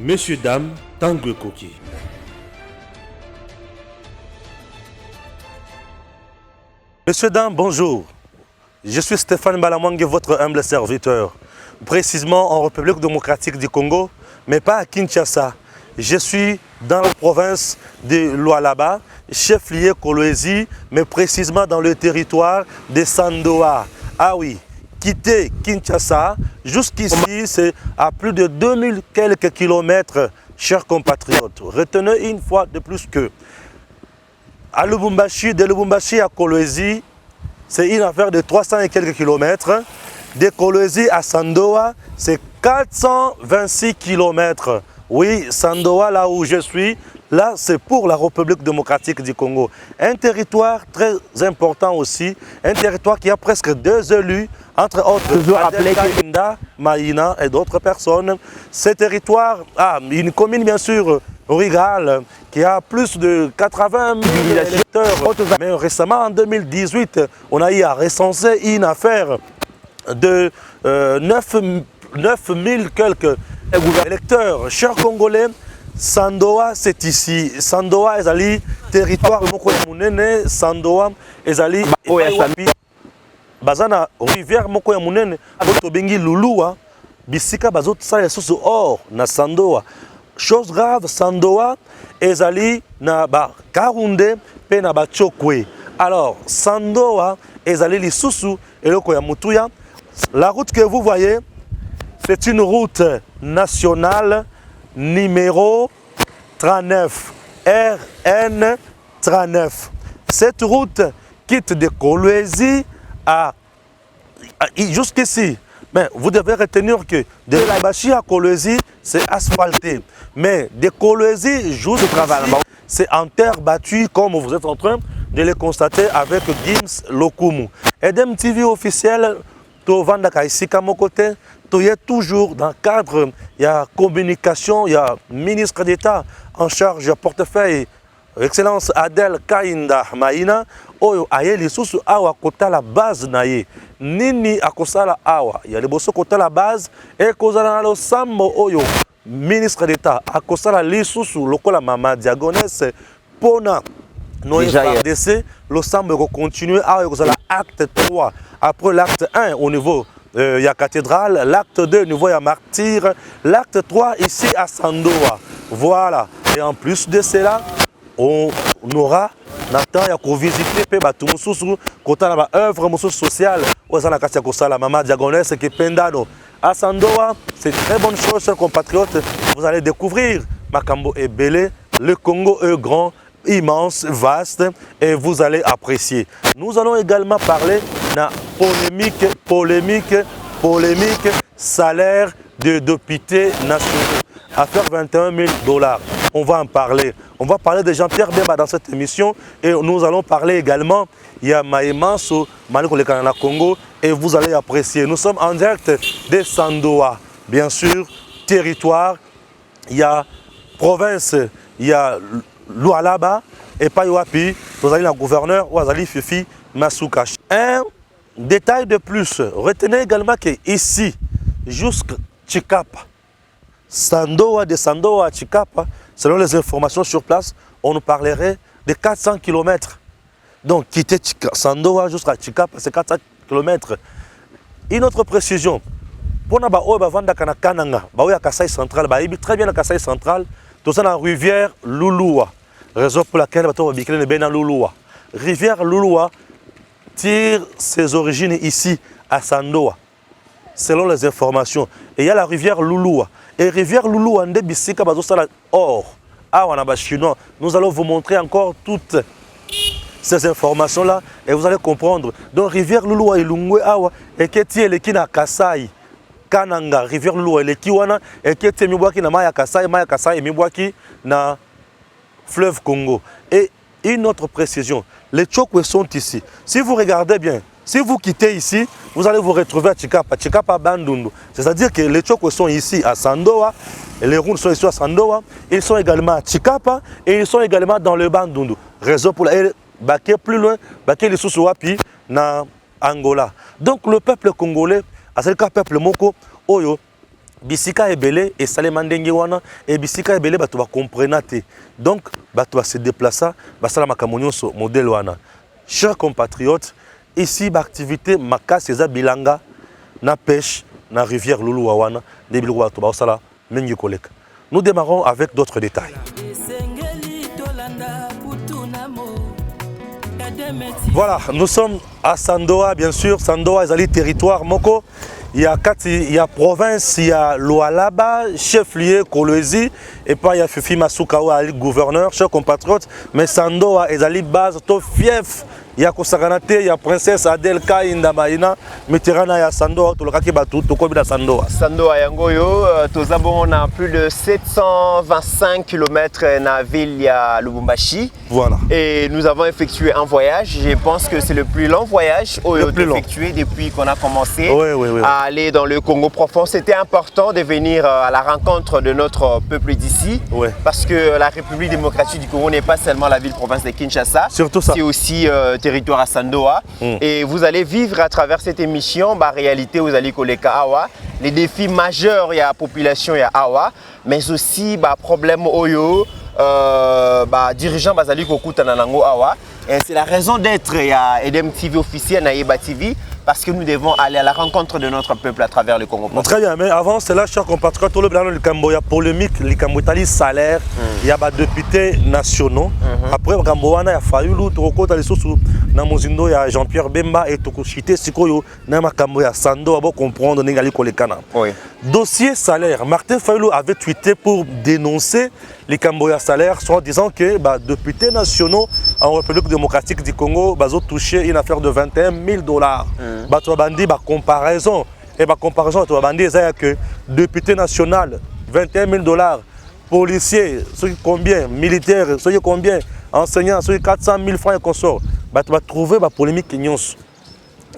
Messieurs, dames, Tanguy Koki. Messieurs, dames, bonjour. Je suis Stéphane Balamwangue, votre humble serviteur. Précisément en République démocratique du Congo, mais pas à Kinshasa. Je suis dans la province de Lualaba, chef-lieu Kolwezi, mais précisément dans le territoire de Sandoa. Ah oui, quitter Kinshasa, jusqu'ici, c'est à plus de 2000 quelques kilomètres, chers compatriotes. Retenez une fois de plus que à Lubumbashi, de Lubumbashi à Kolwezi, c'est une affaire de 300 et quelques kilomètres. De Kolwezi à Sandoa, c'est 426 kilomètres. Oui, Sandoa, là où je suis, là, c'est pour la République démocratique du Congo. Un territoire très important aussi, un territoire qui a presque 2 élus, entre autres Adel Kainda, Maïna et d'autres personnes. Ce territoire a une commune, bien sûr, rurale, qui a plus de 80 000 électeurs. Mais récemment, en 2018, on a eu à recenser une affaire de 9 000 quelques électeurs. Chers Congolais, Sandoa, c'est ici. Sandoa est allé territoire Mokoyamunene. Sandoa est allé Bazana rivière Mokoyamunene. Botobengi Lulua, Bisika Bazot Sale sous or na Sandoa. Chose grave, Sandoa est allé na Karunde pe na Chokwe. Alors, Sandoa est allé li Susu et le Koyamutuya. La route que vous voyez, c'est une route nationale numéro 39, RN 39. Cette route quitte de Kolwezi jusqu'ici. Mais vous devez retenir que de Lubumbashi à Kolwezi, c'est asphalté. Mais de Kolwezi jusqu'ici, c'est en terre battue, comme vous êtes en train de le constater avec Gims Lokumu. Edem TV officiel, Tovanda Kaisika Mokote, tu es toujours dans le cadre, il y a communication, il y a ministre d'État en charge du portefeuille, Excellence Adel Kainda Maïna, Oyo Ayeli Susu Awa Kota la base naye. Nini Akosala Awa, il y a les bosso Kota la base, et Kozala lo Sambo Oyo, ministre d'État, Akosala Lisusu, Lokola Mama Diagonès, Pona. Nous RDC, le Sambo va continuer à l'acte 3. Après l'acte 1 au niveau il y a cathédrale, l'acte 2 au niveau il y a martyr, l'acte 3 ici à Sandoa. Voilà. Et en plus de cela, on aura Nathan ya ko visiter pe batu mususu kota na ba œuvre mususu sociale ozana kati ya kosala Mama Diagonès qui pendano à Sandoa. C'est très bonne chose, chers compatriotes. Vous allez découvrir Makambo est belé, le Congo est grand, immense, vaste, et vous allez apprécier. Nous allons également parler de polémique, salaire de députés nationaux. Affaire 21 000 $. On va en parler. On va parler de Jean-Pierre Bemba dans cette émission, et nous allons parler également, il y a Maïmanso, Maliko le Canada Congo, et vous allez apprécier. Nous sommes en direct de Sandoa. Bien sûr, territoire, il y a province, il y a Lualaba et Paywapi, vous avez le gouverneur Ouazali Fifi Masuka. Un détail de plus, retenez également qu'ici, jusqu'à Chikapa, de Sandoa à Chikapa, selon les informations sur place, on nous parlerait de 400 km. Donc quitter Sandoa jusqu'à Chikapa, c'est 400 km. Une autre précision, pour nous, Kananga, Kasaï central, très bien la Kasaï central, tout ça dans la rivière Lulua. Raison pour laquelle on va bien dans Lulua. Rivière Lulua tire ses origines ici à Sandoa, selon les informations. Et il y a la rivière Lulua. Et rivière Lulua, or. Nous allons vous montrer encore toutes ces informations-là et vous allez comprendre. Donc rivière Lulua et Lungwe Awa et Ketie le Kina Kasai. Kananga, rivière Lulua et le Kiwana et Ketie Mibwaki na Maya Kasai et Mibwaki na fleuve Congo. Et une autre précision, les Chokwe sont ici. Si vous regardez bien, si vous quittez ici, vous allez vous retrouver à Chikapa Bandundu. C'est-à-dire que les Chokwe sont ici à Sandoa, et les Rouns sont ici à Sandoa, ils sont également à Chikapa et ils sont également dans le Bandundu. Raison pour laquelle, plus loin, les Sousouapi, na Angola. Donc le peuple congolais, à ce cas peuple Moko, Oyo, bisika ebele et salema ndenge wana et bisika ebele bato ba comprenate. Donc bato ba se déplacer ba sala makambo nyonso modèle wana. Chers compatriotes, ici l'activité makasi eza bilanga na pêche na rivière Lulu wana de biloko bato ba sala mengi koleka. Nous démarrons avec d'autres détails. Voilà, nous sommes à Sandoa, bien sûr. Sandoa est territoire moko. Il y a province, il y a Lualaba, chef-lieu, Kolwezi, et puis il y a Fifi Masukawa, gouverneur, chers compatriotes. Mais Sandoa est base, tout fief. Il y a Kosaganate, il y a Princesse Adel Kainda Maïna, Meterana, il y a Sandoa, tout le kaki batu, tout comme la Sandoa. Sandoa Yangoyo, on a plus de 725 km dans la ville de Lubumbashi. Voilà. Et nous avons effectué un voyage. Je pense que c'est le plus long voyage effectué depuis qu'on a commencé à aller dans le Congo profond. C'était important de venir à la rencontre de notre peuple d'ici. Parce que la République démocratique du Congo n'est pas seulement la ville-province de Kinshasa. Surtout ça. C'est aussi territoire à Sandoa. Et vous allez vivre à travers cette émission, réalité, vous allez koleka awa, les défis majeurs, il y a la population, il y a awa, mais aussi problème oyo, dirigeants bazali kokuta na nango awa. Et c'est la raison d'être, il y a Edem TV officiel, Naïba TV, parce que nous devons aller à la rencontre de notre peuple à travers le Congo. Très bien, mais avant cela, chers compatriotes, il y a polémique, il y a salaire, il y a des députés nationaux. Après, il y a Fayulu, il y a Jean-Pierre Bemba et Tokoshite, il y a Sando, pour comprendre le dossier salaire. Martin Fayulu avait tweeté pour dénoncer les Camboya salaires, soit disant que les députés nationaux en République démocratique du Congo ont touché une affaire de 21 000 $. Comparaison. Et la comparaison, c'est que député national, 21 000 $, policiers, combien, militaires, combien, enseignants, 400 000 francs et consorts. Tu vas trouver la polémique.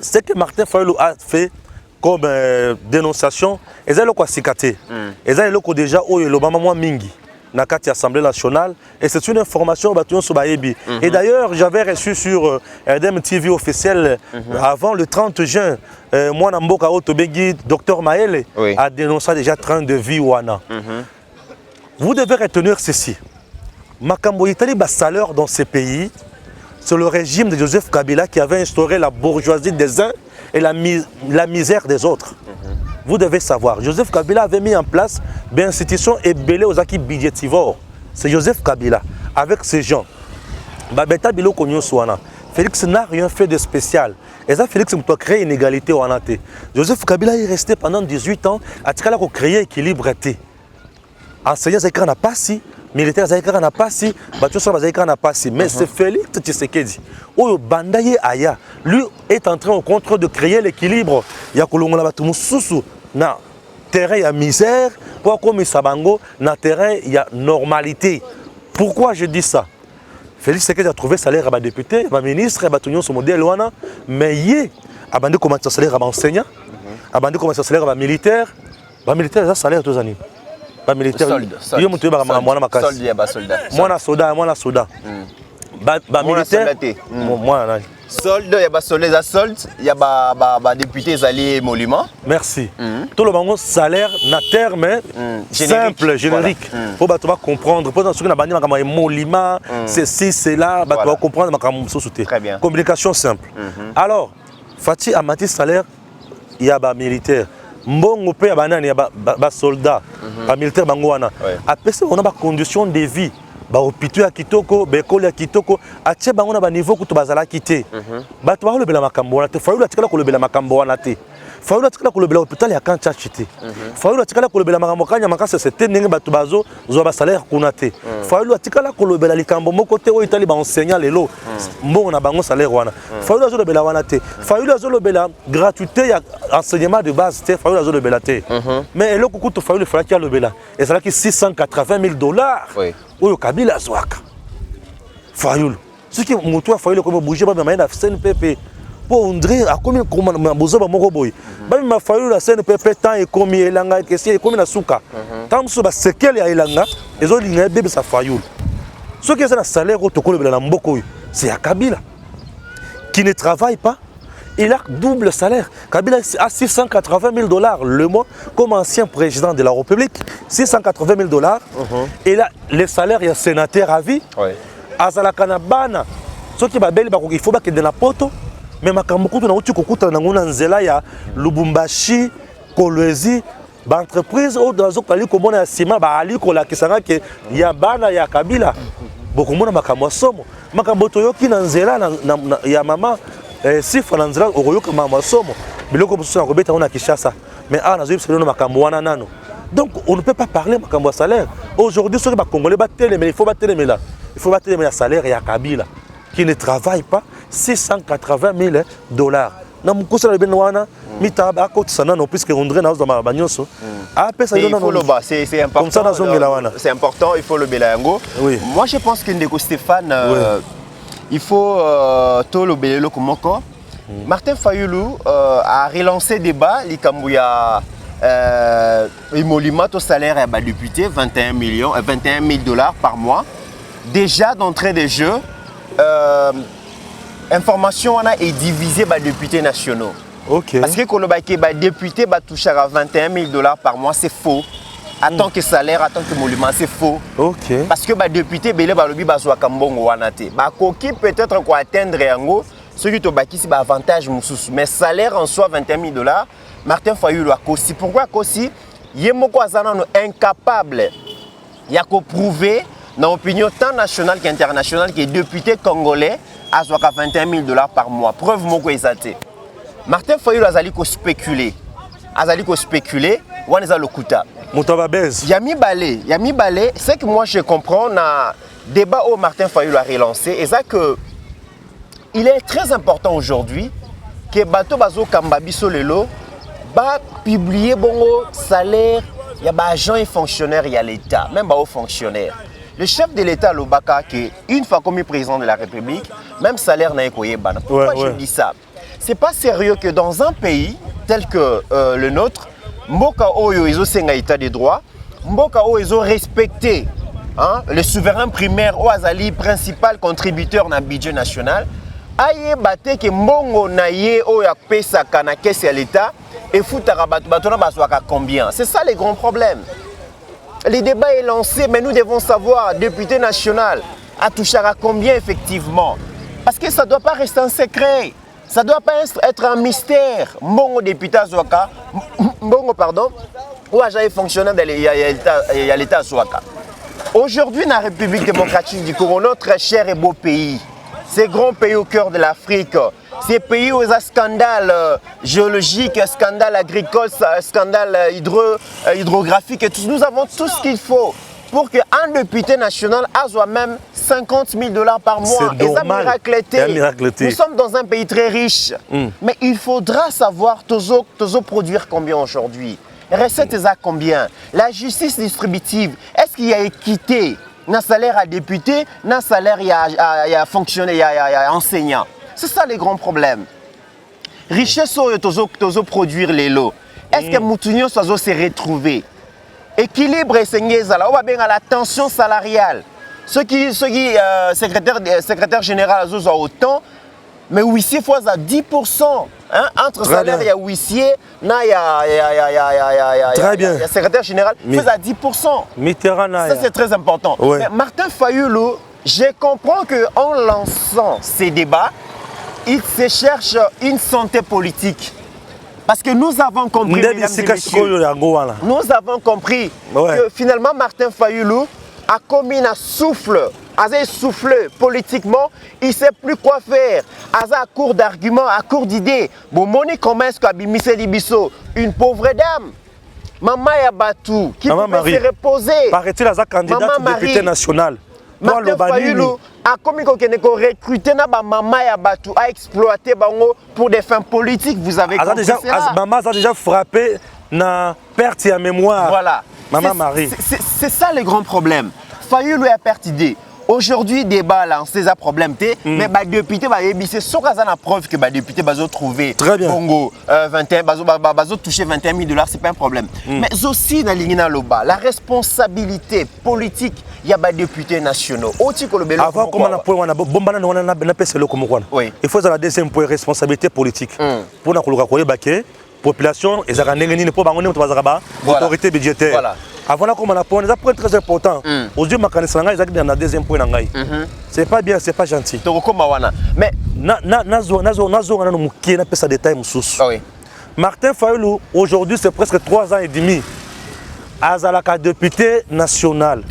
Ce que Martin Fayulu a fait comme dénonciation, ils ont cicaté. Ils ont déjà eu mingi dans l'Assemblée nationale. Et c'est une information et d'ailleurs, j'avais reçu sur RDM TV officiel avant le 30 juin, moi, Namboka Otobegi, Dr Maëlle, a dénoncé déjà train de vie wana. Vous devez retenir ceci. Makambo Itali salaire dans ces pays, c'est le régime de Joseph Kabila qui avait instauré la bourgeoisie des uns et la misère des autres. Vous devez savoir, Joseph Kabila avait mis en place des institutions et belé aux acquis budgétivores. C'est Joseph Kabila, avec ces gens. Babeta Bilo Konyo Souana. Félix n'a rien fait de spécial. Et ça, Félix doit créer une égalité au Anate. Joseph Kabila est resté pendant 18 ans à créer équilibre. Enseignants n'a pas si, militaires n'a pas si, n'a pas si. Mais c'est Félix Tshisekedi. Oyo Bandaye Aya, lui est en train au contraire de créer l'équilibre. Il y a Kolongola Batumu Soussou. Na terrain il y a misère, pour comme Sabango, na terrain il y a normalité. Pourquoi je dis ça? Félix Tshisekedi a trouvé salaire à député, à ministre, à tout son modèle wana, mais il a bandé comment ça salaire à enseignant, a bandé comment ça salaire à militaire, militaire ça salaire tous années. Militaire, il y a monté moi soldat. Militaire, moi solde, il y a soldat, solde, il y a députés alliés émoluments. Merci. Tout le monde salaire na terme simple, générique. Pour comprendre. Pour ceux qui n'ont pas émoluments, c'est ci, c'est là, tu vas comprendre. Très bien. Communication simple. Alors, Fatih Amati salaire, il y a militaire. Mbongo pe ya banani ya ba soldat, ba militaire bangoana. Après ça on a ba conditions de vie. Ba hôpital ya kitoko, ba école ya kitoko, atie bango na ba niveau kuto bazala kité. Ba to ba lobela makambo wana te, Fayulu atikala ko lobela makambo wana te. Fayulu atikala ko lobela hôpital ya Kancha chité. Fayulu atikala ko lobela makambo kanya makasa c'était ndenge ba to bazo zo ba salaire kuna te. Fayulu atikala ko lobela likambo moko te o itali ba enseignant lelo. Mbongo na bango salaire wana. Fayulu azo lobela wana te. Fayulu azo lobela gratuité ya enseignement de base te, Fayulu azo lobela te. Mais eloko kuto Fayulu fallait qu'il lobela. Et ça là qui 680 000 $. Oyo Kabila zwaka Fayulu ce qui moto Fayulu comme bouger ba maina CNPP pour André a combien comme bozo ba moko boy ba ma Fayulu la CNPP tant et comme elanga que c'est comme na suka tant so ba sekel ya elanga ezo linga bébé sa Fayulu ce qui est un salaire au tokolo na mboko c'est à Kabila qui ne travaille pas, il a double salaire. Kabila a 680 000 $ le mois comme ancien président de la République. 680 000 $. Et là, les salaires, il y a sénateur à vie. Azalakana bana. Ce qui va bien, il faut que de la poto. Mais Makamukutu na uti kokuta na nguna nzela ya Lubumbashi, Kolwezi, ba entreprise au dans okali komona ya sima ba ali ko la kisanga ke ya bana ya Kabila. Bokomona makambo somo. Makambo toyoki na nzela ya mama sifa na nzela okoyoka mama somo. Biloko mususu na kobeta ona Kinshasa. Mais ah nazo yebisa no makambo wana nano. Donc on ne peut pas parler makambo salaire. Aujourd'hui ceux qui ba congolais ba télé mais il faut ba télé mais là. Il faut ba télé mais salaire ya Kabila qui ne travaille pas 680 000 $. Na mukosa le benwana mitaba akotsa non puisque on draine dans ma bagnoso. Ah pesa il faut le bas, c'est important. Comme ça dans son melawana. C'est important, il faut le belango. Oui. Moi je pense que Ndeko Stéphane il faut tout le belelo komoko. Martin Fayulu a relancé débat likambuya émolument au salaire à député 21 000 $ par mois. Déjà d'entrée de jeu information est divisée par députés nationaux. Ok. Parce que les députés touchent à 21 000 $ par mois, c'est faux. En tant que salaire, en tant que monument, c'est faux. Ok. Parce que les députés, ils peut-être quoi atteindre ceux qui ont un avantage. Mais salaire en soi, 21 000 $, Martin Fayulu a aussi. Pourquoi aussi? Il est incapable de prouver, dans l'opinion tant nationale qu'internationale, que les députés congolais a 21 000 $ par mois. Preuve moko ezate. Martin Fayulu a spéculé. On est à l'okuta. Yami Balé, c'est que moi je comprends na débat où Martin Fayulu a relancé et ça que il est très important aujourd'hui que bato bazo kambabiso lelo ba publier bongo salaire il y a ba agents et fonctionnaires il y a l'état même ba aux fonctionnaires. Le chef de l'État, Lobaka, qui une fois commis président de la République, même salaire n'a pas été. Pourquoi je dis ça? C'est pas sérieux que dans un pays tel que le nôtre, Mboka Oyo, ils ont un état de droit, Mboka Oyo, ils ont respecté le souverain primaire, Oazali, principal contributeur dans le budget national, aye bate que Mbongo naye Oya Pesaka na caisse à l'État, et foutara batona baswaka combien? C'est ça les grands problèmes. Le débat est lancé, mais nous devons savoir, député national, a touché à combien effectivement? Parce que ça ne doit pas rester un secret, ça ne doit pas être un mystère. Mbongo député Azwaka, Mbongo pardon, ou agent fonctionnaire de l'État Azwaka. Aujourd'hui, dans la République démocratique du Congo, notre cher et beau pays, ces grands pays au cœur de l'Afrique, ces pays où il y a scandale géologique, scandale agricole, scandale hydrographique, et tout, nous avons tout ce qu'il faut pour qu'un député national ait même 50 000 $ par mois. C'est normal. Nous sommes dans un pays très riche, mais il faudra savoir toujours produire combien aujourd'hui. Recettes à combien? La justice distributive, est-ce qu'il y a équité? Un salaire à député, un salaire à fonctionnaire, à enseignant. C'est ça les grands problèmes. Richesse, toujours produire les lots. Est-ce que Moutounion soit se retrouver? Équilibre et on va bien à la tension salariale. Ceux qui secrétaire général ont autant, mais huissier fois à 10%. Entre très salaire et huissier, il y a secrétaire général, fait à 10%. Ça c'est très important. Ouais. Mais Martin Fayulu, je comprends qu'en lançant ces débats, il se cherche une santé politique. Parce que nous avons compris, mesdames et messieurs, nous avons compris que finalement Martin Fayulu a commis un souffle, a soufflé politiquement, il ne sait plus quoi faire. À court d'arguments, à court d'idées. Bon, Moni commence à Bimise Libiso, une pauvre dame. Maman Yabatou, qui peut se reposer. Paraît-il à sa candidate député national. Martin Fayulu a commis recruté maman Yabatou, a exploité pour des fins politiques. Vous avez compris cela. Maman a déjà frappé na perte de mémoire. Voilà. Maman Marie. C'est ça le grand problème. Fayulu a perte d'idée. Aujourd'hui, débat lancé, c'est un problème. Mais les députés, c'est sûr qu'il y a une preuve que les députés ont trouvé Congo 21, touché 21 000 $, ce n'est pas un problème. Mais aussi, dans la responsabilité politique il y a des députés nationaux. Avant, comment on a il faut la deuxième point responsabilité politique. Pour la population, et l'autorité budgétaire. Avant, comment on a point très important. Aujourd'hui, ma deuxième point. C'est pas bien, c'est pas gentil. Mais Martin Fayulu, aujourd'hui, c'est presque 3 ans et demi. Azalaka député national.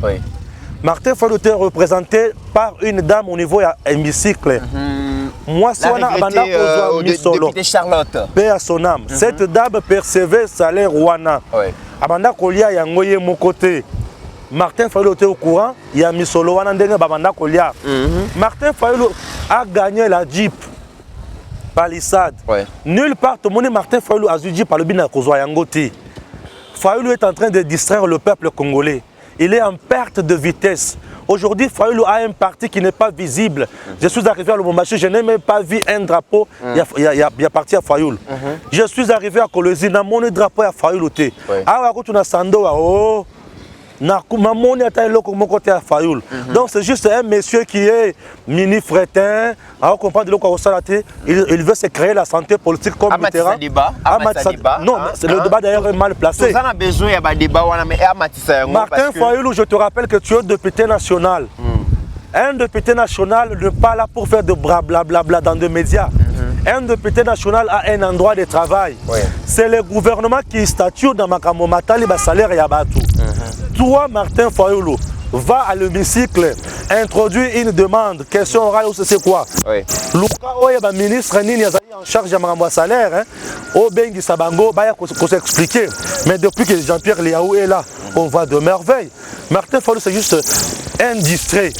Martin Fayulu était représenté par une dame au niveau de l'hémicycle. Moi, c'est député Charlotte. Paix à son âme. Cette dame percevait salaire Wana. Abanda Kolia y a ngoye mon côté. Martin Fayulu était au courant. Il y a Misolo Wana ndenge babanda Kolia. Martin Fayulu a gagné la Jeep Palisade. Nulle part au monde Martin Fayulu a Jeep par le bina Kozwa Yangoti. Fayulu est en train de distraire le peuple congolais. Il est en perte de vitesse. Aujourd'hui, Fayulu a un parti qui n'est pas visible. Je suis arrivé à Lubumbashi, je n'ai même pas vu un drapeau. Il y a parti à Fayulu. Je suis arrivé à Kolwezi, mon drapeau à Fayulu. Donc c'est juste un monsieur qui est mini-fretin, il veut se créer la santé politique comme Mitterrand. Non, le débat d'ailleurs est mal placé. Martin Fayulu, je te rappelle que tu es député national. Un député national ne pas là pour faire de blablabla dans des médias. Un député national a un endroit de travail. C'est le gouvernement qui statue dans Makamo Matali, salaire et Yabatou. Toi, Martin Fayulu, va à l'hémicycle, introduire une demande, question orale, c'est quoi? Luka Oya, ministre Nini en charge de mon salaire, au Bengi Sabango, il s'expliquer. Mais depuis que Jean-Pierre Liaou est là, on va de merveille. Martin Fayulu, c'est juste un distrait.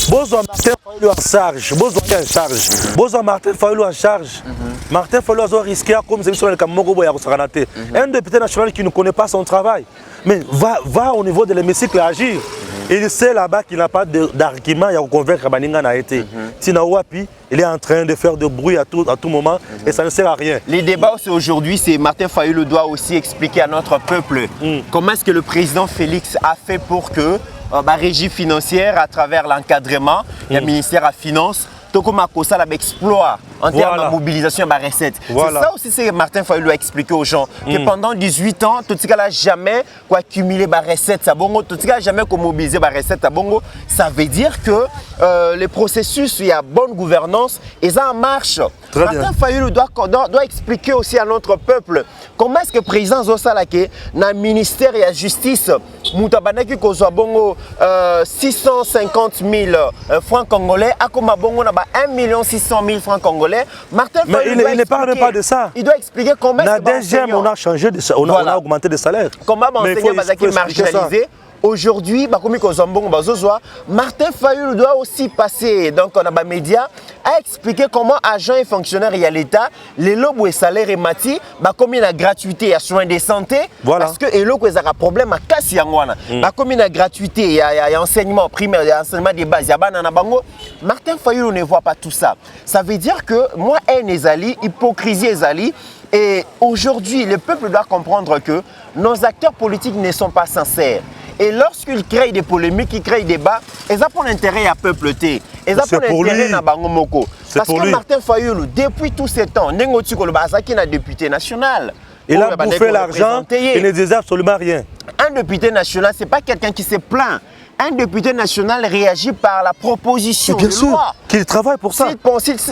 Besoin Martin Fayulu en charge. Besoin en charge. Besoin Martin Fayulu en charge. Martin Fayulu a risqué comme c'est sur le Cameroun. Un député national qui ne connaît pas son travail. Mais va au niveau de l'hémicycle agir. Il sait là-bas qu'il n'a pas d'argument à convaincre Baninga n'a été. Tinawapi, il est en train de faire de bruit à tout moment et ça ne sert à rien. Les débats aujourd'hui, c'est Martin Fayulu doit aussi expliquer à notre peuple comment est-ce que le président Félix a fait pour que la régie financière, à travers l'encadrement, le ministère à Finances, tout comme ça exploit en termes de mobilisation de recettes. C'est ça aussi que Martin Fayulu a expliqué aux gens. Que pendant 18 ans, tout ce qu'il n'a jamais accumulé des recettes, tout ce qu'il n'a jamais mobilisé des recettes, ça veut dire que le processus, il y a bonne gouvernance et ça marche. Martin Fayulu doit expliquer aussi à notre peuple comment est-ce que le président Zosalake, dans le ministère de la Justice, Moutabanaki Kozwa Bongo 650 000 francs congolais, à comme Bongo 1 600 000 francs congolais. Martin Fayulu, il ne parle pas de ça. Il doit expliquer comment est-ce que deuxième, on a changé de on a augmenté le salaire. Comment l'enseignant est marginalisé. Aujourd'hui, Martin Fayulu doit aussi passer donc on a des médias à expliquer comment agents et fonctionnaires et l'État, les lobes et salaires et mati, comme il y a gratuité à soins de santé, parce que les lobes ont un problème à casser comme il y a gratuité, il y a enseignement primaire, il y a enseignement de base, il y a banana bango. Martin Fayulu ne voit pas tout ça. Ça veut dire que moi, Ezali, hypocrisie Ezali. Et aujourd'hui, le peuple doit comprendre que nos acteurs politiques ne sont pas sincères. Et lorsqu'ils créent des polémiques, ils créent des débats, ils ont intérêt à peupleter. Ils ont intérêt à Bangomoko. Parce que Martin Fayulu, depuis tous ces temps, Nengotu Kolobazaki est député national. Il a bouffé l'argent, il ne disait absolument rien. Un député national, ce n'est pas quelqu'un qui se plaint. Un député national réagit par la proposition de loi. Bien sûr qu'il travaille pour ça.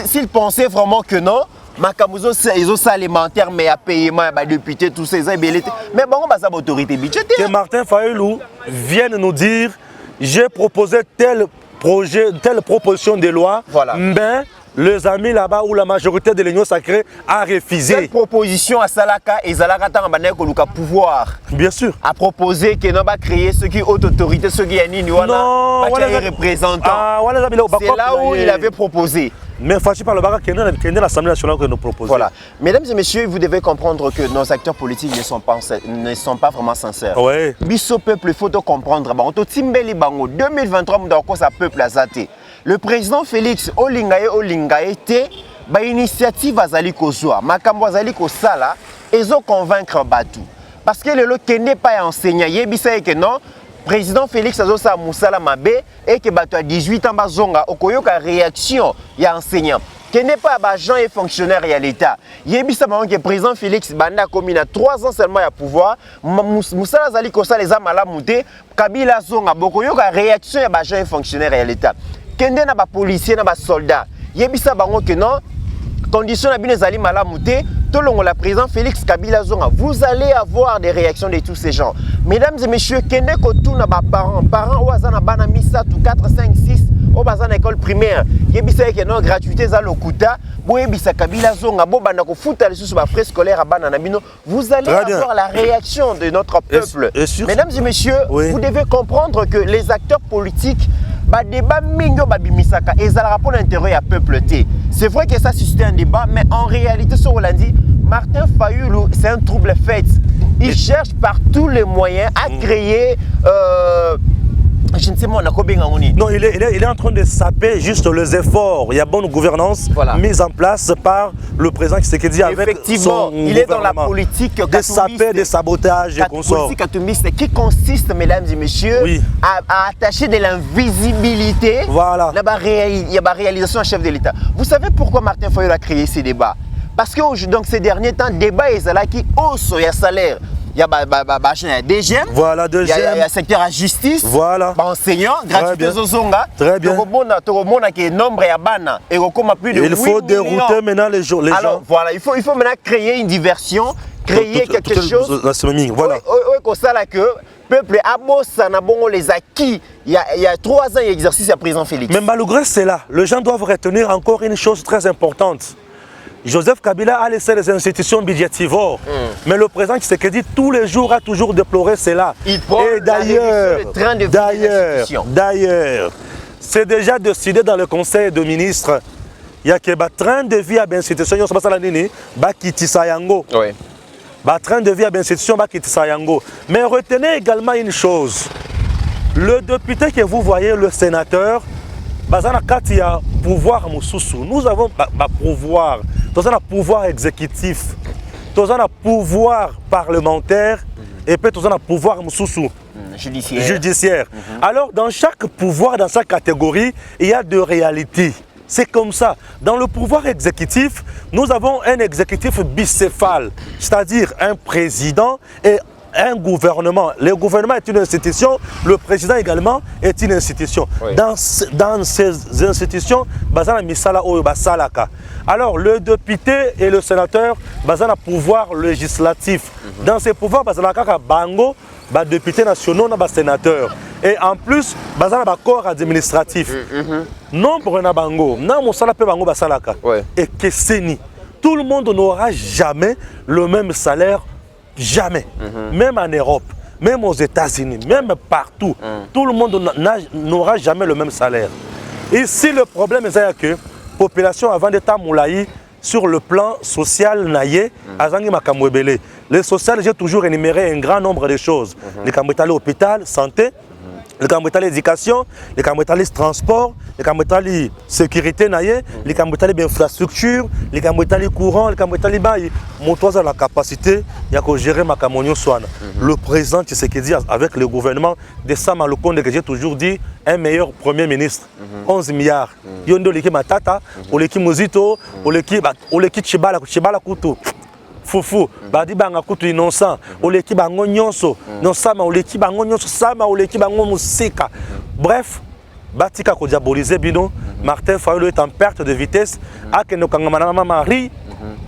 S'il pensait vraiment que non, Makamuzo, ils ont ça alimentaire, mais à paiement, député, tous ces mais bon, on va ça autorité budgétaire. Que Martin Fayulu vienne nous dire j'ai proposé tel projet, telle proposition de loi, mais les amis là-bas où la majorité de l'Union sacrée a refusé. Cette proposition à Salaka et Zalaka a pouvoir. Bien sûr. A proposé qu'il n'a pas créé ceux qui ont autorité, ceux qui ont une représentants. C'est là où il avait proposé. Mais Fachi par le bac, quelle est l'Assemblée nationale que nous proposons? Voilà. Mesdames et messieurs, vous devez comprendre que nos acteurs politiques ne sont pas vraiment sincères. Oui. Bisso peuple, il faut comprendre. On Timbeli Bango 2023, on a peuple azaté. Le président Félix Olingae te ba initiative azali kozwa makambo azali kosala ezo convaincre Batu parce que le lot n'est pas enseignant yebisa que non président Félix Azosa Moussala Mabe et que bato à 18 ans bazonga okoyoka réaction ya enseignant qui n'est pas agent et fonctionnaire à l'État. Yebisa que le président Félix Banda Komi a 3 ans seulement à pouvoir. Moussala Zali Kosa les a malamouté. Kabila Zonga Bokoyoka réaction à agent et fonctionnaire à l'État. Kende na ba policier na ba soldat. Yebisa bango que non. Condition à zali malamouté. Tout le monde, la président Félix Kabila Zonga, vous allez avoir des réactions de tous ces gens. Mesdames et messieurs, kende kotou na ba parents ou azana bana misa tout 4, 5, 6 au bazan école primaire. Yebisa que non gratuité za lokuta. Boyebisa Kabila Zonga bo banda ko futa les sous ba frais scolaire à bana nabino. Vous allez avoir la réaction de notre peuple. Mesdames et messieurs, vous devez comprendre que les acteurs politiques ba débat mingo ba bimisaka et ça rapport l'intérêt à peuple T. C'est vrai que ça suscite un débat, mais en réalité sur Hollandi, Martin Fayulu, c'est un trouble fait. Il cherche par tous les moyens à créer je ne sais pas, non, il est en train de saper juste les efforts. Il y a bonne gouvernance mise en place par le président Tshisekedi avec son il est dans la politique de saper, de sabotage et consorts. Politique atomiste qui consiste, mesdames et messieurs, à attacher de l'invisibilité. Voilà. Il y a la réalisation en chef de l'État. Vous savez pourquoi Martin Fayulu a créé ces débats? Parce que donc, ces derniers temps, débat est là qui hausse le salaire. Il y a des DGM, voilà, il y a secteur à justice, voilà, enseignants, gratuité Zozonga. Très bien. Tout le monde qui est nombre à Bana et plus de 8 il faut dérouter maintenant les gens. Alors voilà, il faut maintenant créer une diversion, créer quelque chose. Voilà. Comme ça là que peuple abossa na bongo les acquis. Il y a 3 ans d'exercice à président Félix. Mais malgré cela, les gens doivent retenir encore une chose très importante. Joseph Kabila a laissé les institutions budgétivores, mais le président Tshisekedi tous les jours a toujours déploré cela. Et d'ailleurs, c'est déjà décidé dans le conseil de ministres. Il y a que le train de vie à l'institution, train de vie à l'institution, mais retenez également une chose. Le député que vous voyez, le sénateur, il y a pouvoir Moussoussou. Nous avons pouvoir. Nous avons un pouvoir exécutif. Nous avons un pouvoir parlementaire. Et puis nous avons un pouvoir Moussoussou. Judiciaire. Alors, dans chaque pouvoir, dans chaque catégorie, il y a deux réalités. C'est comme ça. Dans le pouvoir exécutif, nous avons un exécutif bicéphale, c'est-à-dire un président et un gouvernement. Le gouvernement est une institution, le président également est une institution. Oui. Dans ces institutions, alors le député et le sénateur ont un pouvoir législatif. Dans ces pouvoirs, bango, députés nationaux, sénateurs. Et en plus, il y a un corps administratif. Nombre de bango, et que c'est tout le monde n'aura jamais le même salaire. Jamais. Même en Europe, même aux États-Unis, même partout, tout le monde n'aura jamais le même salaire. Ici, le problème est que la population avant d'être moulaï sur le plan social naïe, les social, j'ai toujours énuméré un grand nombre de choses. Les cambretalis l'hôpital, santé, les cambretalis l'éducation, les cambretalis transport, les cambretalis sécurité naïe, les cambretalis infrastructure, les cambretalis courant, les cambretalis bail. Mon toit a la capacité de gérer ma camonio soine. Le président Tshisekedi avec le gouvernement de Sama Lukonde que j'ai toujours dit un meilleur premier ministre. 11 milliards. Yondo leki matata, oleki muzito, oleki chibala kutu. Foufou, badi banga kutu innocent, oleki bango nyonso, non sama oleki bango nyonso, sama oleki bango musika. Bref, batika ko diaboliser bino, Martin Fayulu est en perte de vitesse, akeno kangamana Marie,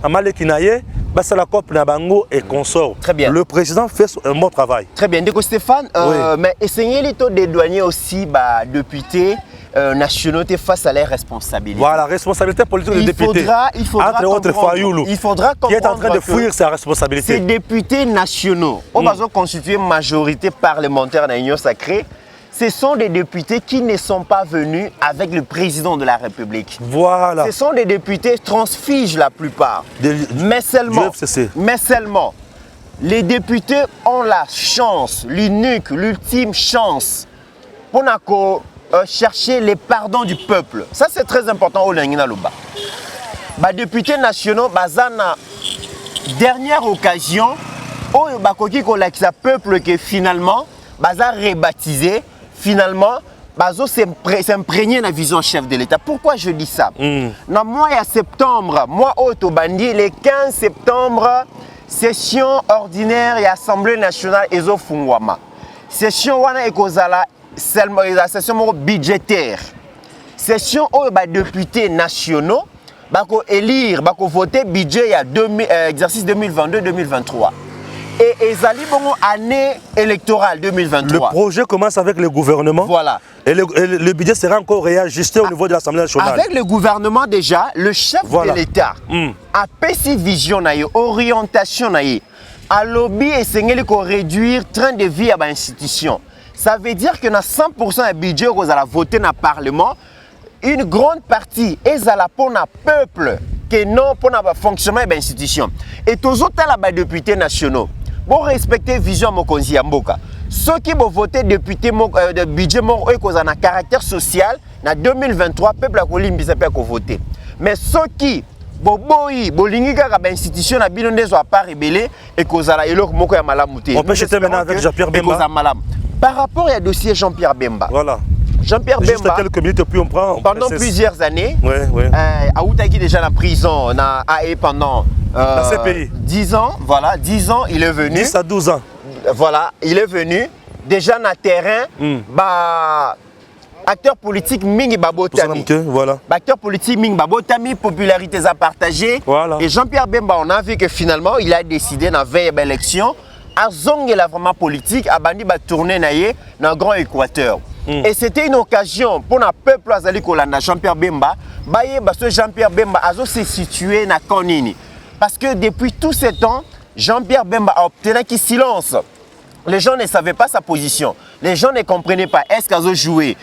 amaleki naye, basala cop na bango et consort. Très bien. Le président fait un bon travail. Très bien. Déco Stéphane, mais essayez les taux des douaniers aussi, députés. Nationaux face à leurs responsabilités. Voilà, responsabilité politique des députés. Il faudra comprendre qui est en train de fuir sa responsabilité. Ces députés nationaux, on va constituer une majorité parlementaire dans l'Union sacrée. Ce sont des députés qui ne sont pas venus avec le président de la République. Voilà. Ce sont des députés transfuges la plupart. Mais seulement, les députés ont la chance, l'unique, l'ultime chance pour chercher les pardons du peuple. Ça, c'est très important au Lengina Luba. Députés nationaux, bazana dernière occasion, au bakoki ko la peuple que finalement baza rebaptisé, finalement, bazo s'imprégner la vision chef de l'État. Pourquoi je dis ça? Dans mois de septembre, mois Otobandi, le 15 septembre, session ordinaire et Assemblée nationale Ezo Fungwama. Session wana ekozala seulement la session budgétaire. Session où les députés nationaux bako élire, bako voter budget il y a exercice 2022-2023. Et ezali bongo année électorale 2023. Le projet commence avec le gouvernement. Voilà. Et le budget sera encore réajusté au niveau de l'Assemblée nationale. Avec le gouvernement déjà, le chef de l'État a péci vision naïe, orientation naïe. A lobby et sengeli ko réduire train de vie à l'institution. Ça veut dire que dans 100% du budget que vous allez voter dans le Parlement, une grande partie est à la pour le peuple que non pour le fonctionnement de l'institution. Et tous les autres députés nationaux, pour respecter la vision de Mokonzi Mboka, ceux qui vont voter député de budget qui ont un caractère social, en 2023, le peuple a voté. Mais ceux qui boboyi bolingi kaka ba institution na bino ndezo a pas rebellé et kozala eloko moko ya malamu te. On peut jeter maintenant avec Jean-Pierre Bemba. Par rapport au dossier Jean-Pierre Bemba. Voilà. Jean-Pierre Bemba. Juste quelques minutes puis on prend. Pendant plusieurs années. Ouais. Aoutaki déjà en prison, a pendant 10 ans, voilà, 10 ans, il est venu. 10 à 12 ans. Voilà, il est venu déjà dans le terrain, acteur politique Mingi Babotami. Voilà. Acteur politique Mingi Babotami, popularité à partager. Voilà. Et Jean-Pierre Bemba, on a vu que finalement, il a décidé dans la veille de l'élection, à zonger la vraiment politique, à bandi ba tourner dans le Grand Équateur. Et c'était une occasion pour le peuple azali kolanda Jean-Pierre Bemba, parce que Jean-Pierre Bemba a se situé dans Konini. Parce que depuis tous ces temps, Jean-Pierre Bemba a obtenu un silence. Les gens ne savaient pas sa position. Les gens ne comprenaient pas. Est-ce qu'elle a joué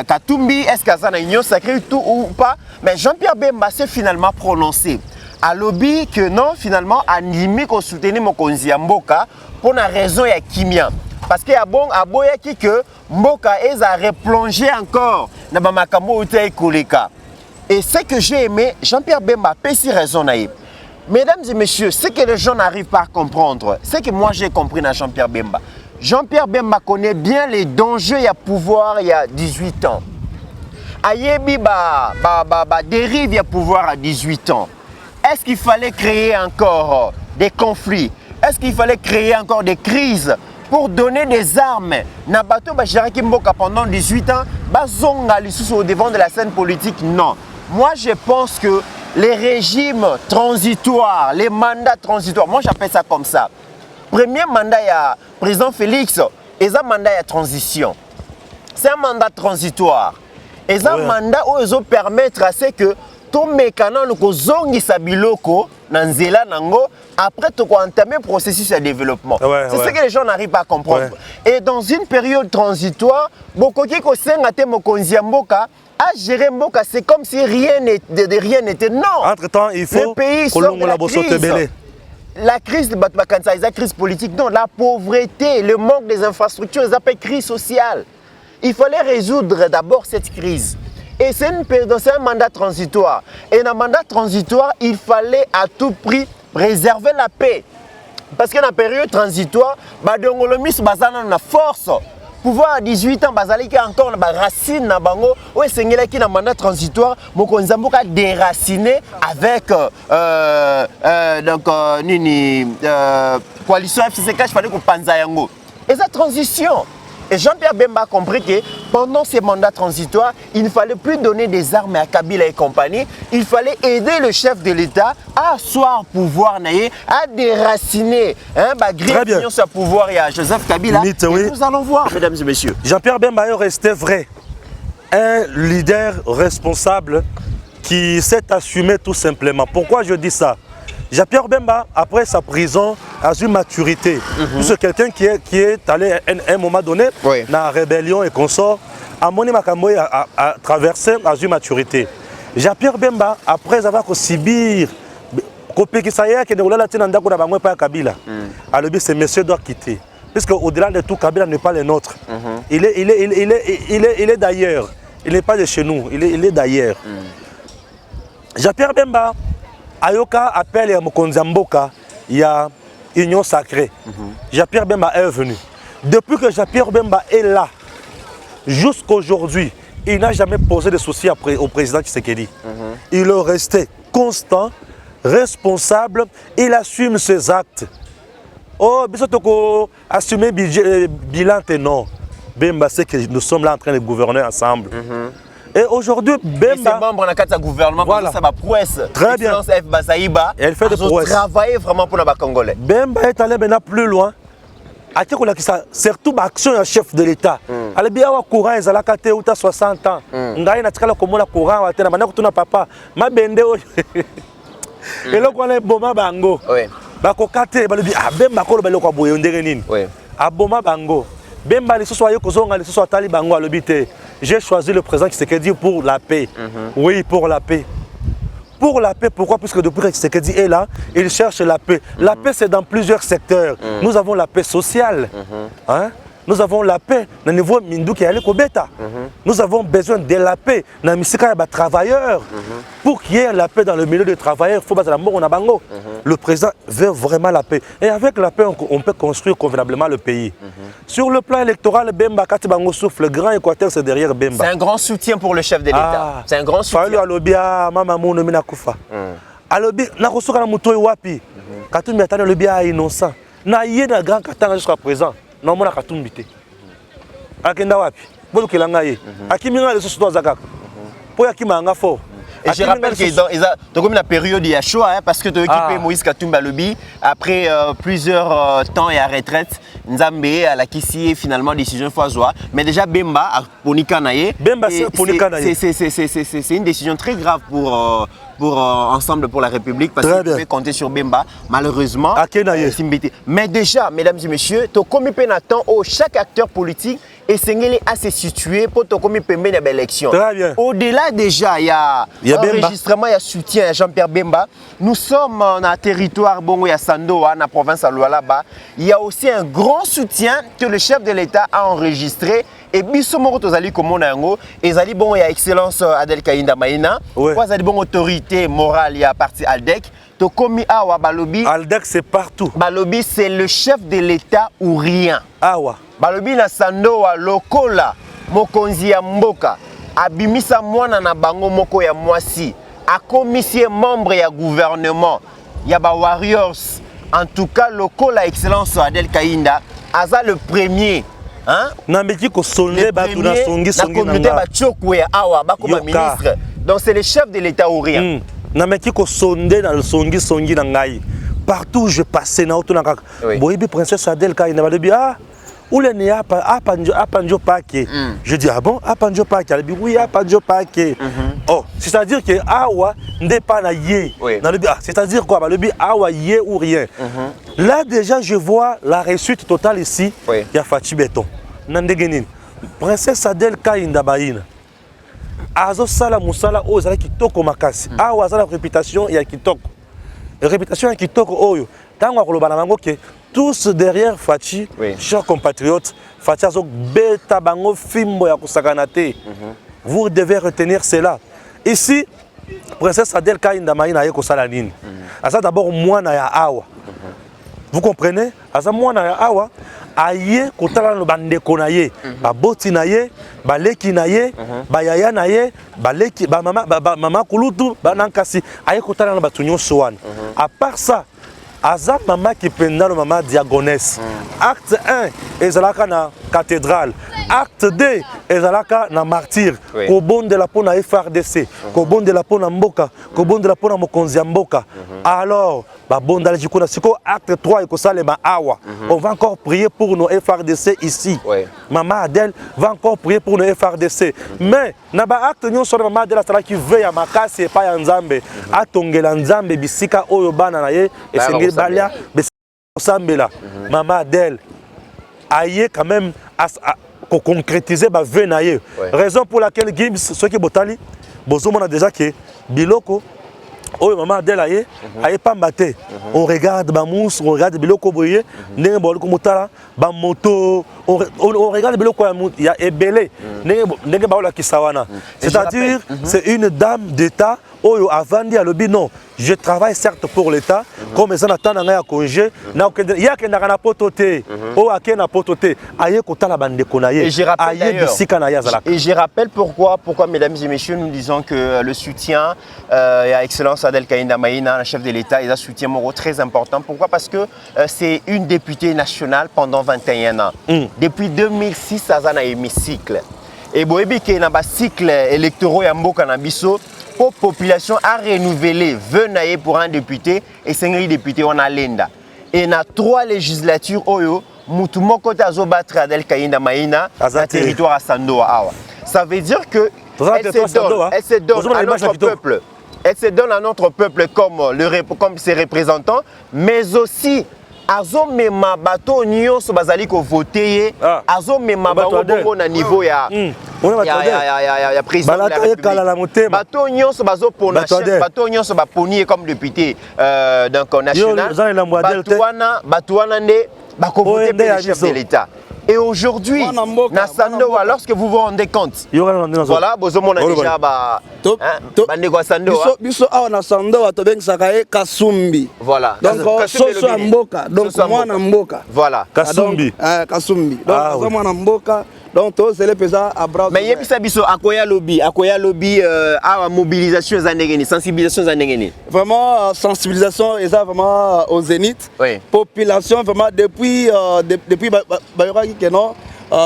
Katumbi? Est-ce qu'elle a une union sacrée tout ou pas? Mais Jean-Pierre Bemba s'est finalement prononcé. À lobby que non, finalement, animé qu'on soutenait Mokonzi Mboka pour une raison de Kimia. Parce qu'il y a bon à Boyaki que Mboka a replongé encore dans le Makambo Utei Koleka. Et ce que j'ai aimé, Jean-Pierre Bemba a si raison. Mesdames et messieurs, ce que les gens n'arrivent pas à comprendre, c'est que moi j'ai compris dans Jean-Pierre Bemba. Jean-Pierre Bemba connaît bien les dangers à pouvoir il y a 18 ans. Ayebi dérive à pouvoir à 18 ans. Est-ce qu'il fallait créer encore des conflits? Est-ce qu'il fallait créer encore des crises pour donner des armes? Nabato Bachiraki Mboka pendant 18 ans, bazonga au devant de la scène politique? Non. Moi je pense que les régimes transitoires, les mandats transitoires, moi j'appelle ça comme ça. Premier mandat, il y a président Félix, et ça mandat, il y a transition. C'est un mandat transitoire. Et ça mandat où ils ont permettre à ce que tout mécanisme nous zongi sabiloko nanzela nango après tu entamer le processus de développement. C'est ce que les gens n'arrivent pas à comprendre. Et dans une période transitoire, beaucoup qui ko Mokonzi Mboka à gérer Mboka, c'est comme si rien n'était. Non. Entre-temps, il faut le pays sort de la crise. La crise politique, non, la pauvreté, le manque des infrastructures, ils appellent crise sociale. Il fallait résoudre d'abord cette crise. Et c'est un mandat transitoire. Et dans un mandat transitoire, il fallait à tout prix préserver la paix. Parce que dans la période transitoire, Badongolomis bazana na force. Pouvoir à 18 ans, bazaliki encore na racine na bango, ou esengela ki na mandat transitoire, Mokonzi Mboka déraciné avec coalition FCC, il fallait qu'on panza yango. Et sa transition. Et Jean-Pierre Bemba a compris que pendant ces mandats transitoires, il ne fallait plus donner des armes à Kabila et compagnie. Il fallait aider le chef de l'État à asseoir pouvoir, à déraciner ce pouvoir à Joseph Kabila. Et nous allons voir, mesdames et messieurs. Jean-Pierre Bemba est resté vrai. Un leader responsable qui s'est assumé tout simplement. Pourquoi je dis ça? Jean-Pierre Bemba, après sa prison, a eu maturité. C'est quelqu'un qui est allé à un moment donné dans la rébellion et consort. À Moni Makamboy a traversé, a eu maturité. Jean-Pierre Bemba, après avoir subir, ce monsieur doit quitter. Puisque au-delà de tout, Kabila n'est pas le nôtre. Il est d'ailleurs. Il n'est pas de chez nous. Il est d'ailleurs. Jean-Pierre Bemba, Ayoka appelle à Mokonzi Mboka, il y a union sacrée. Jean-Pierre Bemba est venu. Depuis que Jean-Pierre Bemba est là, jusqu'aujourd'hui, il n'a jamais posé de soucis au président Tshisekedi. Il est resté constant, responsable, il assume ses actes. Oh, Bissotoko assumer bilan, non. Bemba sait que nous sommes là en train de gouverner ensemble. Et aujourd'hui, Bemba... C'est membre dans le gouvernement, voilà. Ça va prouesse. Très bien. F. Basaïba, elle fait des prouesses. Travailler vraiment pour les Congolais. Bemba est allé maintenant plus loin. Surtout l'action du chef de l'État. Elle bien au courant, ils ont 60 ans. Ngai na tikala komona courant wa tena bana kutuna papa. Ma bende o. Et là qu'on est boma bango. Oui. Ba ko kate ba lobi ah Bemba ko lo ba lo kwa boye ndenge nini. Oui. Aboma bango. Bemba les soso ayeko zonga les soso atali bango alobi te. J'ai choisi le président Tshisekedi pour la paix. Oui, pour la paix. Pour la paix, pourquoi? Puisque depuis que Tshisekedi est là, il cherche la paix. La paix, c'est dans plusieurs secteurs. Nous avons la paix sociale. Hein? Nous avons la paix au niveau Minduki et Kobeta. Nous avons besoin de la paix dans les travailleurs. Pour qu'il y ait la paix dans le milieu des travailleurs, il faut battre la mort en Abango. Le président veut vraiment la paix. Et avec la paix, on peut construire convenablement le pays. Sur le plan électoral, Bemba Katibango souffle. Le grand Équateur, c'est derrière Bemba. C'est un grand soutien pour le chef de l'État. C'est un grand soutien. Alobi nakosoka na muto wapi Katumbi atana lobi a innocent na yena grand katanga jusqu'à présent na mona Katumbi te akenda wapi bozo kelanga ye akiminga leso sto zakaka po yakimanga fort. Et je rappelle que comme la période il y a chaud parce que tu occupé Moïse Katumbi Alobi après plusieurs temps et à retraite Nzambe à la Kissi finalement décision foisoa mais déjà Bemba à Ponika Naye c'est une décision très grave pour Ensemble pour la République parce que vous pouvez compter sur Bemba malheureusement mais déjà mesdames et messieurs to komi penaton chaque acteur politique et c'est à se situer pour to komi pembe na élection au-delà déjà il y a enregistrement il y a soutien à Jean-Pierre Bemba nous sommes dans un territoire bongo ya Sandoa na province à Lualaba il y a aussi un grand soutien que le chef de l'État a enregistré et biso moko tozali komona yango ezali bongo ya excellence Adel Kainda Maïna ezali bongo autorité morale ya parti Aldec to komi awa balobi Aldec c'est partout balobi c'est le chef de l'État ou rien awa balobi na Sandoa lokola mokonzi ya mboka abimisa mwana na bango moko ya mwasi akomisie membre ya gouvernement ya ba warriors en tout cas lokola excellence Adel Kainda aza le premier. Hein? Donc c'est le chef de l'État ou rien. Partout où je passais, princesse Adel Kainda je dis ah bon, Apanjo Pake. Elle dit oui, Apanjo Pake. Oh, c'est-à-dire que Awa n'est pas na yé. C'est-à-dire quoi? Le bi Awa yé ou rien. Là déjà je vois la réussite totale ici. Il y a Fati Beton. Nandegenin. Princesse Adel Kainda Baïna. Azo sala musala o zala kitoko makasi. Awa zala réputation ya kitoko. Réputation ya kitoko oyo. Tango kolobana mango ke tous derrière Fati, chers compatriotes, Fati azo beta bango fimbo ya kusakanate. Vous devez retenir cela. Ici, princesse Adel Kainda Maïna yeko sala nini. Asa d'abord mwana ya awa. Vous comprenez? Asa mwana ya awa aye kotala no bandeko na ye, ba boti na ye, ba leki na ye, ba yaya na ye, ba leki ba mama kulutu ba nankasi aye kotala no batunyo soan. À part ça, Aza mama qui pendant le mama diagonesse. Acte 1, ezalaka na cathédrale. Acte 2, ezalaka na martyr. Kobon de la pona FRDC, kobon de la pona mboka, kobon de la pona mokonzi ya mboka. Alors, ba bonda jikona siko acte 3 ekosale ma awa. On va encore prier pour nos FRDC ici. Maman Adel va encore prier pour nos FRDC. Mais na ba acte nyon so maman Adel asala ki veille ya makasi pa ya Nzambe. Atongela Nzambe bisika oyo bana na ye et Balia, Maman Adel, aïe quand même à concrétiser ma venaille. Raison pour laquelle Gibbs, ceux qui botali, Bozo a déjà que Biloko, oh Maman Adel aïe pas maté. On regarde ma mousse, on regarde Biloko boye, n'est pas motala, ba moto, on regarde Biloko il y a ébélé, n'est pas la kisawana. C'est-à-dire, c'est une dame d'État oyo avandi à lobby non, je travaille certes pour l'État, comme ça n'attend un congé, il y a qu'un na pototé, o a qu'un pototé, aye kota la bande konaye, et je rappelle d'ailleurs, et je rappelle pourquoi mesdames et messieurs nous disons que le soutien à Excellence Adel Kaïnda Maïna, la chef de l'État, il a un soutien moraux très important. Pourquoi? Parce que c'est une députée nationale pendant 21 ans. Depuis 2006, à un hémicycle. Et boyebi que na ba cycle électoraux ya mboka na biso. Pour la population a renouvelé venaye pour un député et 5 députés on a l'enda. Et dans 3 législatures oyo mutu moko tazo battre Adel Kaïnda Maïna dans territoire à Sandoa awa. Ça veut dire que elle se donne à notre peuple. Elle se donne à notre peuple comme ses représentants, mais aussi azo mema bato nyonso bazali ko voter azo mema bango na niveau ya président de la République bato nyonso bazo pona chef bato nyonso ba poni comme député donc national bato wana nde ba ko voter le chef de l'État. Et aujourd'hui, Sandoa, lorsque vous vous rendez compte, voilà, Bozomon a déjà Bandego Sandoa. Biso awa na Sandoa to beng sakaye Kasumbi. Voilà. Donc soso mboka, donc moi na mboka. Voilà. Kasumbi. Kasumbi. Donc moi na mboka. Donc tout c'est le pesant à bras. Mais yebisa biso akoya lobby à mobilisation zanengeni, sensibilisation zanengeni. Vraiment sensibilisation et ça vraiment au zénith. Oui. Population vraiment depuis bayora ki non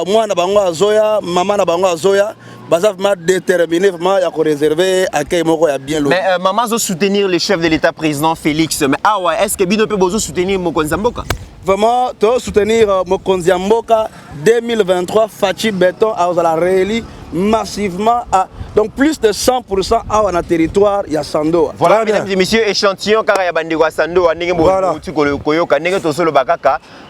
moi na bango azoya, maman na bango azoya. Baza vraiment déterminé vraiment à réserver accueil moko ya bien lobby. Mais maman zo soutenir le chef de l'État président Félix. Mais est-ce que bino peut bozo soutenir Mokonzi Mboka? Vraiment, tu vas soutenir Mokonzi Mboka 2023, Fachi Béton à la réélie massivement à donc plus de 100% à un territoire il y a Sandoa. Voilà mesdames et messieurs, échantillon car il y a Bandego Sandoa ndenge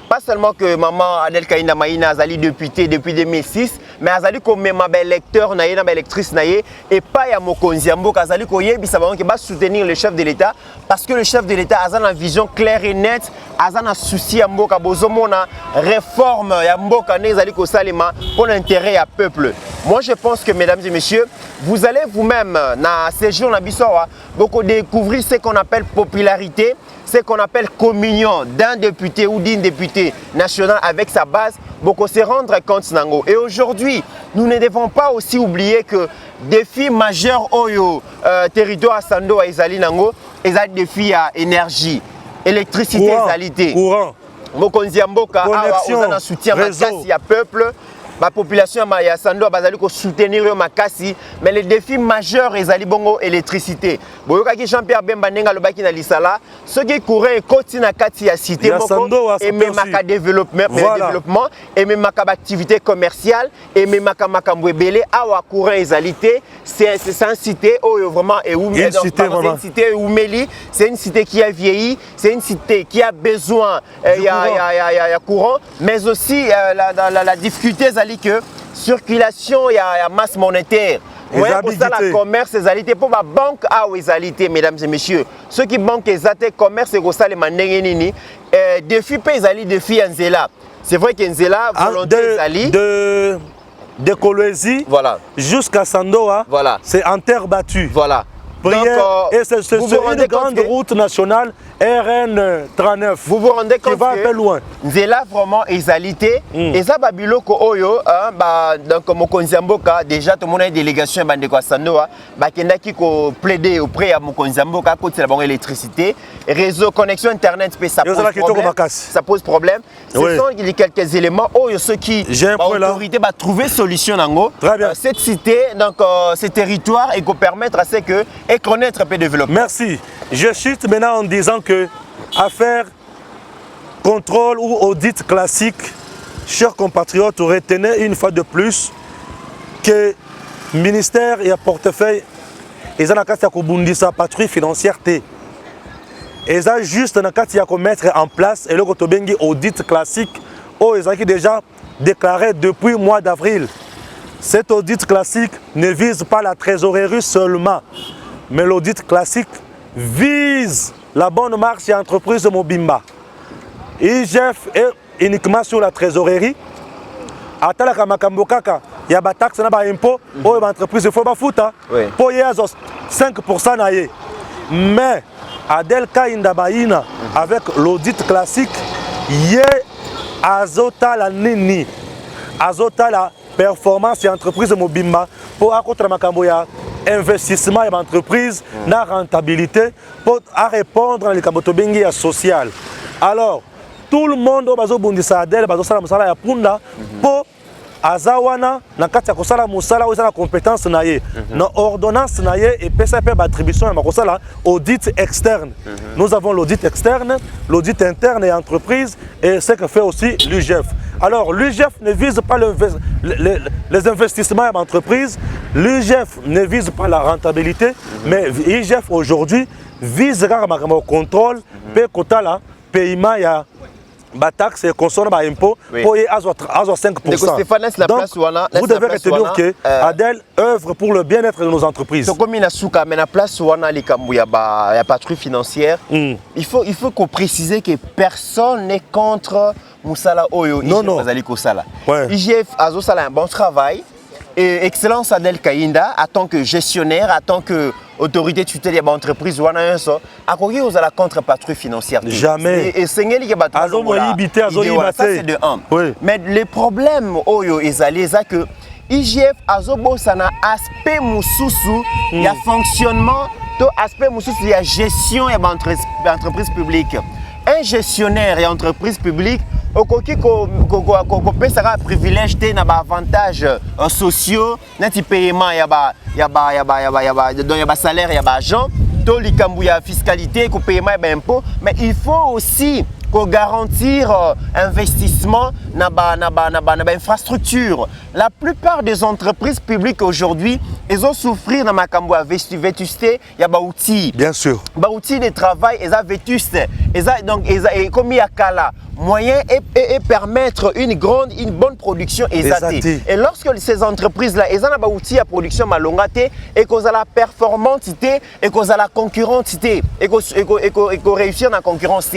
pas seulement que maman Adel Kaïnda Maïna azali député depuis 2006, mais azali comme ma belle lecteur naïe na belle lectrice naïe et pas ya Mokonzi Mboka azali ko yebisa bango que ba soutenir le chef de l'État parce que le chef de l'État a une vision claire et nette, a un souci à Mboka bozomona réforme ya Mboka nezali ko salema pour l'intérêt à peuple. Moi je pense que mesdames et messieurs, vous allez vous-même na séjour na bisowa beaucoup découvrir ce qu'on appelle popularité, ce qu'on appelle communion d'un député ou d'une députée nationale avec sa base, beaucoup se rendre compte nango. Et aujourd'hui, nous ne devons pas aussi oublier que défi majeur au territoire Sandoa ezali nango, ezali défi à énergie, électricité ezalité, courant, Mokonzi Mboka a soutien makasi ya peuple. La population ya Sandoa bazali ko soutenir yo makasi, mais le défi majeur ezali bongo électricité. Boyoka ki Jean-Pierre Bemba nenga lobaki na lisala, ce qui courait koti na kati ya cité moko et même maka développement et même maka activité commerciale et même maka makambo ebele awa courant ezalité, c'est une cité oyo vraiment et où une cité Oumeli, c'est une cité qui a vieilli, c'est une cité qui a besoin ya courant, mais aussi la difficulté que circulation il y a masse monétaire. Ouais, pour ça la commerce ezalité pour ma banque à ezalité mesdames et messieurs. Ceux qui banque ezalité commerce et ça les mandenge nini défi pe ezali défi nzela. C'est vrai que nzela volonté ezali de Kolwezi voilà jusqu'à Sandoa. Voilà. C'est en terre battue. Voilà. Donc, et c'est une grande route nationale RN 39. Vous vous rendez compte qui va un peu loin. Nzela vraiment ezalité et ça babiloko oyo donc Mokonzi Mboka déjà tout le monde a une délégation bandeko Sandoa kenda ki ko plaider auprès à Mokonzi Mboka côté la bonne électricité, réseau connexion internet ça pose problème. Ça pose problème. Ce sont quelques éléments oyo ceux qui l'autorité va trouver solution nango. Cette cité donc ce territoire et qu'on permettre à ce que et connaître un peu de développement. Merci. Je chute maintenant en disant que affaire contrôle ou audit classique, chers compatriotes, retenez une fois de plus que ministère et portefeuille, ils ont sa patrouille financière. Ils ont juste mettre en place et le audit classique, ils ont déjà déclaré depuis le mois d'avril. Cet audit classique ne vise pas la trésorerie seulement, mais l'audit classique vise la bonne marche et entreprise Mobimba. IGF est uniquement sur la trésorerie. Atalaka makambo kaka, il y a des taxes, il y a des impôts, il y a des entreprises, il faut pas foutre. Pour 5% naïe. Mais Adel Kaindabaïna, avec l'audit classique, yé azota la nini, azota la performance et entreprise mobimba pour accomplir makamboya investissement et entreprise, na rentabilité pour répondre à l'économie sociale. Alors, tout le monde au bazo bundisa Adel, bazo sala musala ya punda pour azawana na kati ya kosala musala oza na compétence na ye na ordonnance na ye et PCP attribution ya makosala audit externe. Nous avons l'audit externe, l'audit interne et entreprise et ce que fait aussi l'UGF. Alors l'UGF ne vise pas les investissements en entreprise, l'UGF ne vise pas la rentabilité, mais l'UGF aujourd'hui vise le contrôle pe kotala paiement ya ba taxe et consomme ba impôt pour y avoir 5%. Donc, vous devez retenir que Adel œuvre pour le bien-être de nos entreprises. Donc, comme il y a la place où on a les patrouilles financières, il faut qu'on précise que personne n'est contre Moussala Oyo. Non. IGF a un bon travail. Et Excellence Adel Kainda, en tant que gestionnaire, en tant qu'autorité tutelle de l'entreprise, à quoi vous avez la contre-patrouille financière? Jamais. Et c'est de 1. Oui. Mais le problème, c'est que IGF a un aspect moussoussou, il y a fonctionnement, aspect moussoussou, il y a gestion et entreprise publique. Un gestionnaire et entreprise publique, il sera privilège des avantages sociaux, des paiements, il y a salaire, il y a agent, il y a fiscalité, paiement et impôt, mais il faut aussi garantir investissement dans l'infrastructure. La plupart des entreprises publiques aujourd'hui, elles ont souffert dans ma vétusté, il y a des outils. Bien sûr. Des outils de travail, ils ont vétusté. Donc, comme il y a Kala, moyen et permettre une bonne production exatée. Et lorsque ces entreprises-là, elles ont des outils à production malongate et qu'elles ont la performance et qu'elles ont la concurrence et qu'elles réussissent dans la concurrence.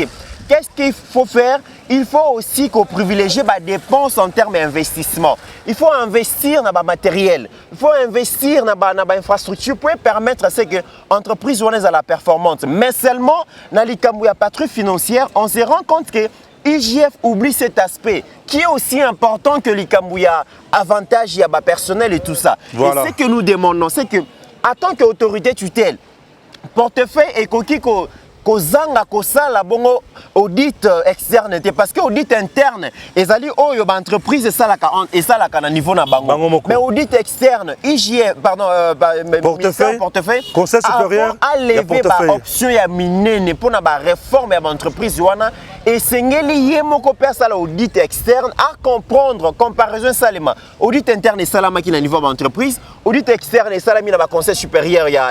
Qu'est-ce qu'il faut faire? Il faut aussi qu'on privilégie les dépenses en termes d'investissement. Il faut investir dans le matériel. Il faut investir dans l'infrastructure pour permettre à ce que l'entreprise soit à la performance. Mais seulement dans la patrouille financière, on se rend compte que IGF oublie cet aspect qui est aussi important que l'Ikambouya avantage, il y a personnel et tout ça. Voilà. Et ce que nous demandons, c'est que, en tant qu'autorité tutelle, portefeuille et coquille kozanga kosala bongo audit externe parce que audit interne ezali oyo ba entreprise esalaka na niveau na bango mais audit externe IGF pardon portefeuille conseil supérieur a levé ba option ya minene pour na ba réforme ya entreprise wana et sengeli yemoko pesa la audit externe à comprendre comparaison salema audit interne salama qui na niveau ba entreprise audit externe salami na ba conseil supérieur ya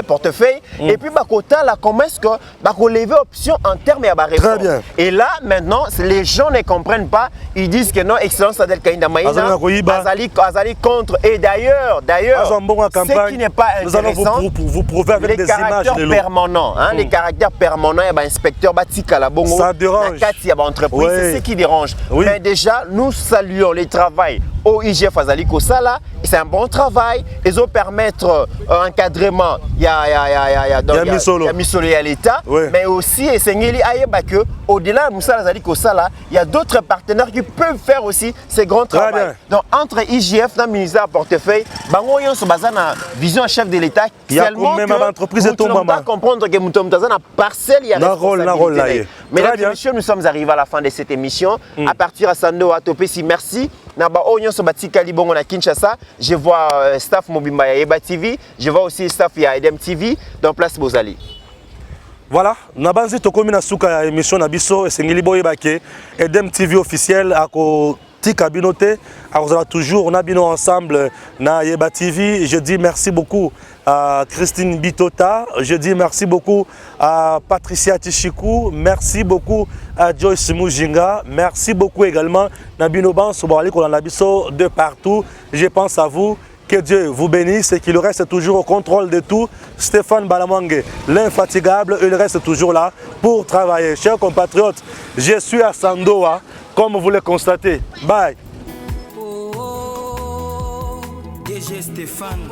portefeuille et puis ba kota la comment est-ce que bah, lever option en termes de réforme. Très bien. Et là, maintenant, les gens ne comprennent pas. Ils disent que non, Excellence Adel Kainda Maïna, Azali contre. Et d'ailleurs, ce qui n'est pas intéressant, vous prouver avec des images permanents, les caractères permanents, et inspecteur Batika la Bongo, ça dérange. Entreprise, c'est ce qui dérange. Oui. Mais déjà, nous saluons le travail au IGF Azali Kosala. C'est un bon travail. Ils ont permettre un encadrement. Il y a Misolo et à l'État. Oui. Mais aussi, au-delà de Moussa Azali Kosala, il y a d'autres partenaires qui peuvent faire aussi ces grands travaux. Donc, entre IGF et le ministère portefeuille, Bangoyon se base na vision chef de l'État. Seulement que l'entreprise est tombée. On doit comprendre que nous sommes dans une parcelle, il y a responsabilité. Mesdames et messieurs, nous sommes arrivés à la fin de cette émission. À partir de Sando, à Topesi, merci. Je vois staff Mobimba ya Eba TV, je vois aussi staff ya Edem TV dans Place Bozali. Voilà, nabanzi tokomi na suka ya émission na biso esengeli boyebake Edem TV officiel ako tika binote akozala toujours on a bino ensemble na Yeba TV. Je dis merci beaucoup à Christine Bitota, je dis merci beaucoup à Patricia Tichikou, merci beaucoup à Joyce Mujinga, merci beaucoup également na bino ban soborali ko na biso de partout. Je pense à vous. Que Dieu vous bénisse et qu'il reste toujours au contrôle de tout. Stéphane Balamangue, l'infatigable, il reste toujours là pour travailler. Chers compatriotes, je suis à Sandoa, comme vous le constatez. Bye. DG Stéphane,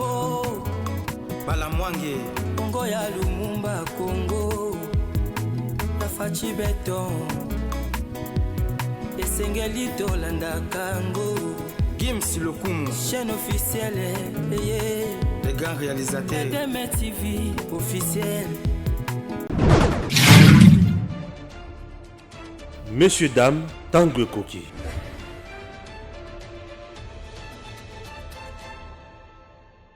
Balamwange Congo ya Lumumba Congo Tafachi Beton Esengeli Tolanda Kango Gims Lokumu chaîne officielle les grands réalisateurs Deme TV officiel. Messieurs, dames, Tanguy Koki.